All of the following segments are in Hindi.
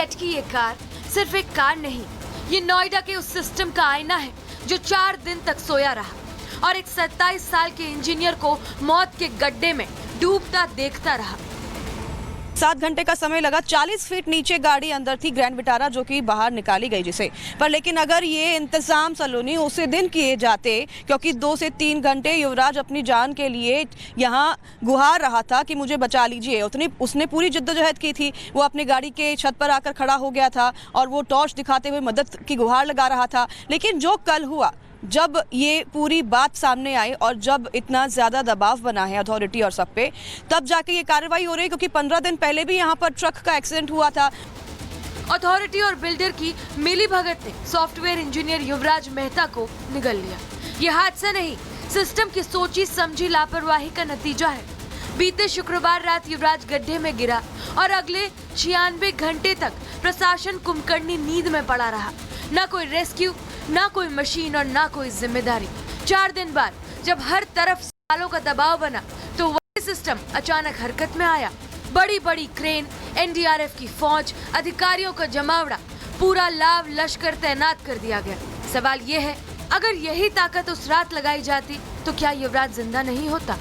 जेट की ये कार सिर्फ एक कार नहीं, ये नोएडा के उस सिस्टम का आईना है जो 4 दिन तक सोया रहा और एक 27 साल के इंजीनियर को मौत के गड्ढे में डूबता देखता रहा। 7 घंटे का समय लगा। 40 फीट नीचे गाड़ी अंदर थी ग्रैंड विटारा, जो कि बाहर निकाली गई जिसे पर, लेकिन अगर ये इंतजाम सलोनी उसी दिन किए जाते, क्योंकि 2 से 3 घंटे युवराज अपनी जान के लिए यहाँ गुहार रहा था कि मुझे बचा लीजिए। उसने पूरी जिद्दोजहद की थी। वो अपनी गाड़ी के छत पर आकर खड़ा हो गया था और वो टॉर्च दिखाते हुए मदद की गुहार लगा रहा था। लेकिन जो कल हुआ, जब ये पूरी बात सामने आई और जब इतना ज़्यादा दबाव बना है अथॉरिटी और सब पे, तब जाके ये कार्रवाई हो रही है, क्योंकि 15 दिन पहले भी यहाँ पर ट्रक का एक्सीडेंट हुआ था। अथॉरिटी और बिल्डर की मिलीभगत ने सॉफ्टवेयर इंजीनियर युवराज मेहता को निगल लिया। ये हादसा नहीं, सिस्टम की सोची समझी लापरवाही का नतीजा है। बीते शुक्रवार रात युवराज गड्ढे में गिरा और अगले 96 घंटे तक प्रशासन कुंभकर्णी नींद में पड़ा रहा। न कोई रेस्क्यू, ना कोई मशीन और ना कोई जिम्मेदारी। 4 दिन बाद जब हर तरफ सवालों का दबाव बना, तो वही सिस्टम अचानक हरकत में आया। बड़ी बड़ी क्रेन, एनडीआरएफ की फौज, अधिकारियों का जमावड़ा, पूरा लाव लश्कर तैनात कर दिया गया। सवाल ये है, अगर यही ताकत उस रात लगाई जाती तो क्या युवराज जिंदा नहीं होता?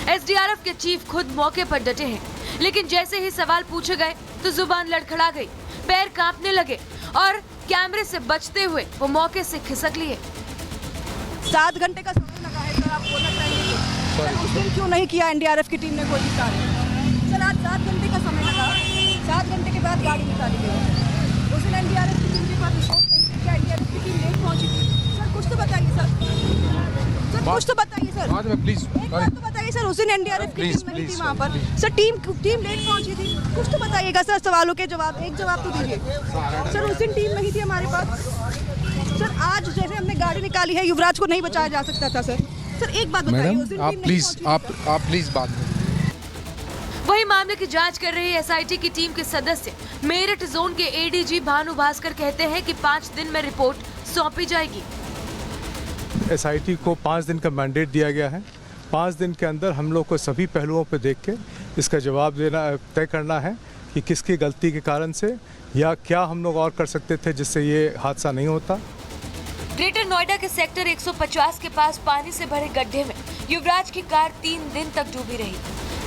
एसडीआरएफ के चीफ खुद मौके पर डटे हैं, लेकिन जैसे ही सवाल पूछे गए तो जुबान लड़खड़ा गई, पैर कांपने लगे और कैमरे से बचते हुए वो मौके से खिसक लिए। 7 घंटे का समय लगा है सर, आप बोलना चाहेंगे सर उस दिन क्यों नहीं किया एनडीआरएफ की टीम ने कोई भी कार्य? सर आज 7 घंटे का समय लगा, 7 घंटे के बाद गाड़ी निकाली गई। उस दिन एनडीआरएफ की टीम के पास रिपोर्ट नहीं थी, क्या एनडीआरएफ की टीम लेट पहुंची थी? सर कुछ तो बताइए सर, कुछ तो बताइए सर, बाद में प्लीज एक बात तो बताइए सर। उस दिन एनडीआरएफ की टीम नहीं थी वहाँ पर सर, टीम लेट पहुंची थी, कुछ तो बताइएगा सर। सवालों के जवाब, एक जवाब तो दीजिए सर। उस दिन टीम नहीं थी हमारे पास सर। आज जैसे हमने गाड़ी निकाली है, युवराज को नहीं बचाया जा सकता था सर। सर एक बात बताइए, उस दिन आप टीम प्लीज आप प्लीज बात में। वही मामले की जांच कर रही एसआईटी की टीम के सदस्य मेरठ जोन के एडीजी भानु भास्कर कहते हैं कि 5 दिन में रिपोर्ट सौंपी जाएगी। एसआईटी को 5 दिन का मैंडेट दिया गया है। 5 दिन के अंदर हम लोग को सभी पहलुओं पर देख के इसका जवाब देना तय करना है कि किसकी गलती के कारण से या क्या हम लोग और कर सकते थे जिससे ये हादसा नहीं होता। ग्रेटर नोएडा के सेक्टर 150 के पास पानी से भरे गड्ढे में युवराज की कार 3 दिन तक डूबी रही।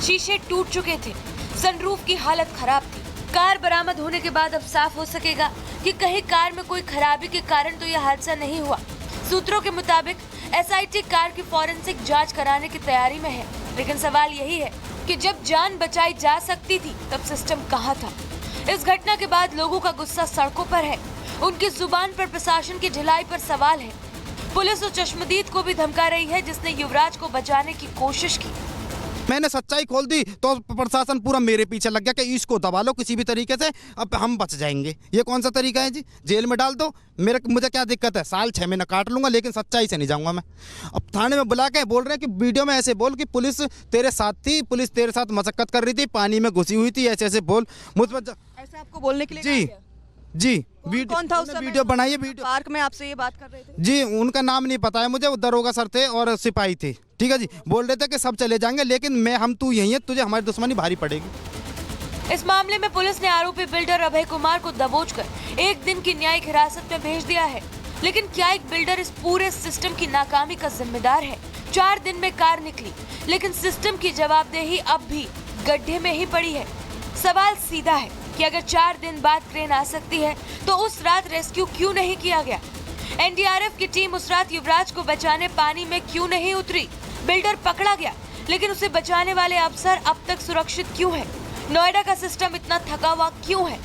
शीशे टूट चुके थे, सनरूफ की हालत खराब थी। कार बरामद होने के बाद अब साफ हो सकेगा कि कहीं कार में कोई खराबी के कारण तो यह हादसा नहीं हुआ। सूत्रों के मुताबिक एसआईटी कार की फॉरेंसिक जांच कराने की तैयारी में है, लेकिन सवाल यही है कि जब जान बचाई जा सकती थी तब सिस्टम कहाँ था? इस घटना के बाद लोगों का गुस्सा सड़कों पर है, उनकी जुबान पर प्रशासन की ढिलाई पर सवाल है। पुलिस उस चश्मदीद को भी धमका रही है जिसने युवराज को बचाने की कोशिश की। मैंने सच्चाई खोल दी तो प्रशासन पूरा मेरे पीछे लग गया कि इसको दबा लो किसी भी तरीके से, अब हम बच जाएंगे। ये कौन सा तरीका है जी? जेल में डाल दो, मुझे क्या दिक्कत है? साल 6 महीना काट लूंगा, लेकिन सच्चाई से नहीं जाऊंगा मैं। अब थाने में बुला के बोल रहे हैं कि वीडियो में ऐसे बोल कि पुलिस तेरे साथ थी, पुलिस तेरे साथ मशक्कत कर रही थी, पानी में घुसी हुई थी, ऐसे ऐसे बोल मुझ पर। ऐसा आपको बोलने के लिए जी कौन था उस समय? वीडियो बनाइए। वीडियो पार्क में आपसे ये बात कर रहे थे जी, उनका नाम नहीं पता है मुझे, वो दरोगा सर थे और सिपाही थे, ठीक है जी। बोल रहे थे कि सब चले जाएंगे, लेकिन हम तू यही है, तुझे हमारी दुश्मनी भारी पड़ेगी। इस मामले में पुलिस ने आरोपी बिल्डर अभय कुमार को दबोचकर 1 दिन की न्यायिक हिरासत में भेज दिया है। लेकिन क्या एक बिल्डर इस पूरे सिस्टम की नाकामी का जिम्मेदार है? 4 दिन में कार निकली, लेकिन सिस्टम की जवाबदेही अब भी गड्ढे में ही पड़ी है। सवाल सीधा है कि अगर 4 दिन बाद क्रेन आ सकती है तो उस रात रेस्क्यू क्यों नहीं किया गया? एनडीआरएफ की टीम उस रात युवराज को बचाने पानी में क्यों नहीं उतरी? बिल्डर पकड़ा गया, लेकिन उसे बचाने वाले अफसर अब तक सुरक्षित क्यों हैं? नोएडा का सिस्टम इतना थका हुआ क्यों है?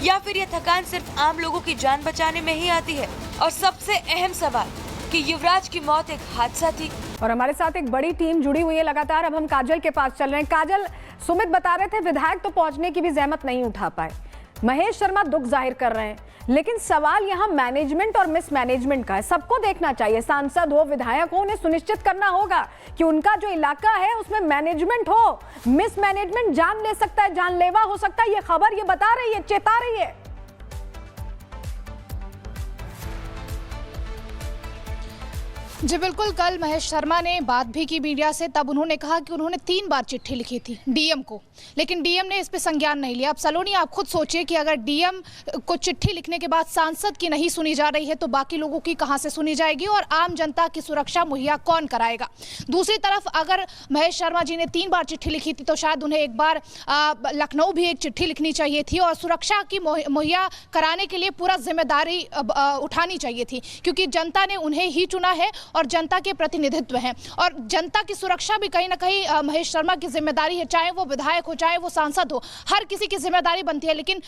या फिर यह थकान सिर्फ आम लोगों की जान बचाने में ही आती है? और सबसे अहम सवाल कि युवराज की मौत एक हादसा थी। और हमारे साथ एक बड़ी टीम जुड़ी हुई है लगातार। अब हम काजल के पास चल रहे हैं। काजल, सुमित बता रहे थे विधायक तो पहुंचने की भी जहमत नहीं उठा पाए, महेश शर्मा दुख जाहिर कर रहे हैं, लेकिन सवाल यहाँ मैनेजमेंट और मिसमैनेजमेंट का है। सबको देखना चाहिए, सांसद हो, विधायक हो, उन्हें सुनिश्चित करना होगा कि उनका जो इलाका है उसमें मैनेजमेंट हो। मिसमैनेजमेंट जान ले सकता है, जानलेवा हो सकता है। ये खबर ये बता रही है, चेता रही है। जी बिल्कुल, कल महेश शर्मा ने बात भी की मीडिया से, तब उन्होंने कहा कि उन्होंने 3 बार चिट्ठी लिखी थी डीएम को, लेकिन डीएम ने इस पे संज्ञान नहीं लिया। अब सलोनी, आप खुद सोचिए कि अगर डीएम को चिट्ठी लिखने के बाद सांसद की नहीं सुनी जा रही है तो बाकी लोगों की कहां से सुनी जाएगी और आम जनता की सुरक्षा मुहैया कौन कराएगा। दूसरी तरफ अगर महेश शर्मा जी ने 3 बार चिट्ठी लिखी थी तो शायद उन्हें एक बार लखनऊ भी एक चिट्ठी लिखनी चाहिए थी और सुरक्षा की मुहैया कराने के लिए पूरा जिम्मेदारी उठानी चाहिए थी, क्योंकि जनता ने उन्हें ही चुना है और जनता के प्रतिनिधित्व हैं और जनता की सुरक्षा भी कहीं ना कहीं महेश शर्मा की जिम्मेदारी है, चाहे वो विधायक हो चाहे वो सांसद हो, हर किसी की जिम्मेदारी बनती है। लेकिन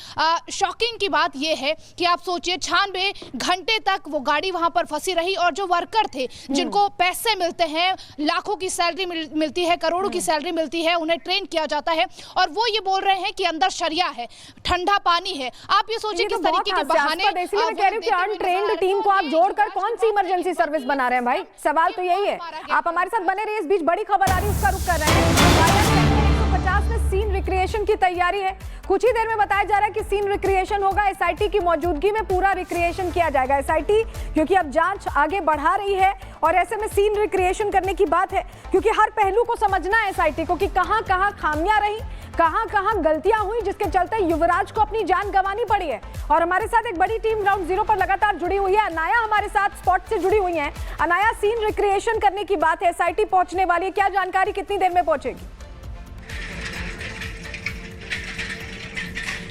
शॉकिंग की बात यह है कि आप सोचिए 96 घंटे तक वो गाड़ी वहां पर फंसी रही और जो वर्कर थे जिनको पैसे मिलते हैं, लाखों की सैलरी मिलती है, करोड़ों की सैलरी मिलती है, उन्हें ट्रेन किया जाता है और वो ये बोल रहे हैं कि अंदर शरिया है, ठंडा पानी है। आप ये सोचिए किस तरीके के बहाने अनट्रेन्ड टीम को आप जोड़कर कौन सी इमरजेंसी सर्विस बना रहे हैं भाई? सवाल तो यही है। आप हमारे साथ बने रहिए, इस बीच बड़ी खबर आ रही है, उसका रुख कर रहे हैं। 150 में सीन रिक्रिएशन की तैयारी है। कुछ ही देर में बताया जा रहा है कि सीन रिक्रिएशन होगा, एसआईटी की मौजूदगी में पूरा रिक्रिएशन किया जाएगा। एसआईटी क्योंकि अब जांच आगे बढ़ा रही है और ऐसे में सीन रिक्रिएशन करने की बात है, क्योंकि हर पहलू को समझना है एसआईटी को कि कहां कहां खामियां रही, कहां कहां गलतियां हुई जिसके चलते युवराज को अपनी जान गंवानी पड़ी है। और हमारे साथ एक बड़ी टीम ग्राउंड जीरो पर लगातार जुड़ी हुई है। अनाया हमारे साथ स्पॉट से जुड़ी हुई है। अनाया, सीन रिक्रिएशन करने की बात है, एसआईटी पहुंचने वाली है, क्या जानकारी, कितनी देर में पहुंचेगी?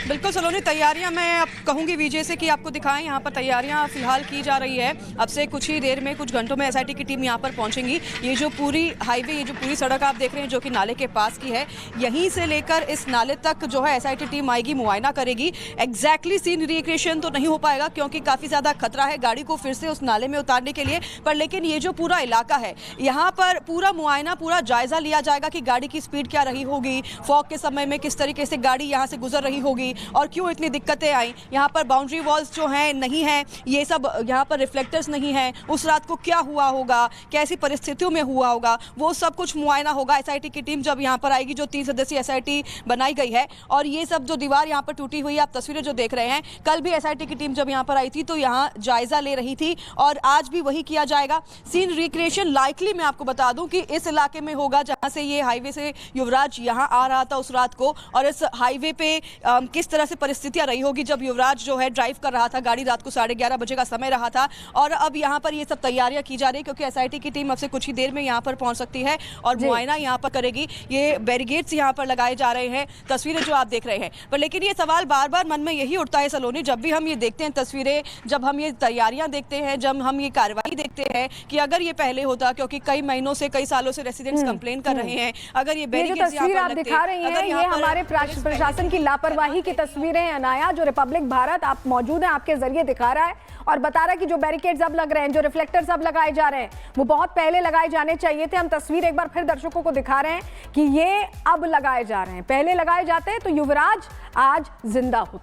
बिल्कुल सलोनी, तैयारियां मैं अब कहूंगी विजय से कि आपको दिखाएं। यहाँ पर तैयारियां फिलहाल की जा रही है। अब से कुछ ही देर में, कुछ घंटों में एसआईटी की टीम यहाँ पर पहुंचेंगी। ये जो पूरी हाईवे, ये जो पूरी सड़क आप देख रहे हैं जो कि नाले के पास की है, यहीं से लेकर इस नाले तक जो है एसआईटी टीम आएगी, मुआयना करेगी। एग्जैक्टली सीन रिक्रिएशन तो नहीं हो पाएगा क्योंकि काफ़ी ज़्यादा खतरा है गाड़ी को फिर से उस नाले में उतारने के लिए, पर लेकिन ये जो पूरा इलाका है यहाँ पर पूरा मुआयना, पूरा जायजा लिया जाएगा कि गाड़ी की स्पीड क्या रही होगी, फॉग के समय में किस तरीके से गाड़ी यहाँ से गुजर रही होगी और क्यों इतनी दिक्कतें आई। यहाँ पर बाउंड्री वॉल्स जो हैं नहीं है, ये सब यहाँ पर रिफ्लेक्टर्स नहीं है, उस रात को क्या हुआ होगा, कैसी परिस्थितियों में हुआ होगा, वो सब कुछ मुआयना होगा। एसआईटी की टीम जब यहाँ पर आएगी, जो 3 सदस्यीय एसआईटी बनाई गई है, और ये सब जो दीवार यहाँ पर टूटी हुई है, आप तस्वीरें जो देख रहे हैं, कल भी एसआईटी की टीम जब यहाँ पर आई थी तो यहाँ जायजा ले रही थी और आज भी वही किया जाएगा। सीन रिक्रिएशन लाइकली मैं आपको बता दूं कि इस इलाके में होगा जहाँ से ये हाईवे से युवराज यहाँ आ रहा था उस रात को, और इस हाईवे पे किस तरह से परिस्थितियां रही होगी जब युवराज जो है ड्राइव कर रहा था। गाड़ी रात को 11:30 बजे का समय रहा था और अब यहाँ पर ये सब तैयारियां की जा रही है क्योंकि एसआईटी की टीम अब से कुछ ही देर में यहाँ पर पहुंच सकती है और मुआयना यहाँ पर करेगी। ये बैरिगेड्स यहाँ पर लगाए जा रहे हैं, तस्वीरें जो आप देख रहे हैं। पर लेकिन ये सवाल बार बार मन में यही उठता है सलोनी, जब भी हम ये देखते हैं तस्वीरें, जब हम ये तैयारियां देखते हैं, जब हम ये कार्रवाई देखते हैं, कि अगर ये पहले होता, क्योंकि कई महीनों से, कई सालों से रेसिडेंट्स कंप्लेन कर रहे हैं, अगर ये बैरिगेड्स यहाँ पर लगते, दिखा रही हैं, ये हमारे प्रशासन की लापरवाही की तस्वीरें हैं। अनाया, जो रिपब्लिक भारत आप मौजूद हैं, आपके जरिए दिखा रहा है और बता रहा है कि जो बैरिकेड्स अब लग रहे हैं, जो रिफ्लेक्टर्स अब लगाए जा रहे हैं, वो बहुत पहले लगाए जाने चाहिए थे। हम तस्वीर एक बार फिर दर्शकों को दिखा रहे हैं कि ये अब लगाए जा रहे हैं, पहले लगाए जाते हैं तो युवराज आज जिंदा होता।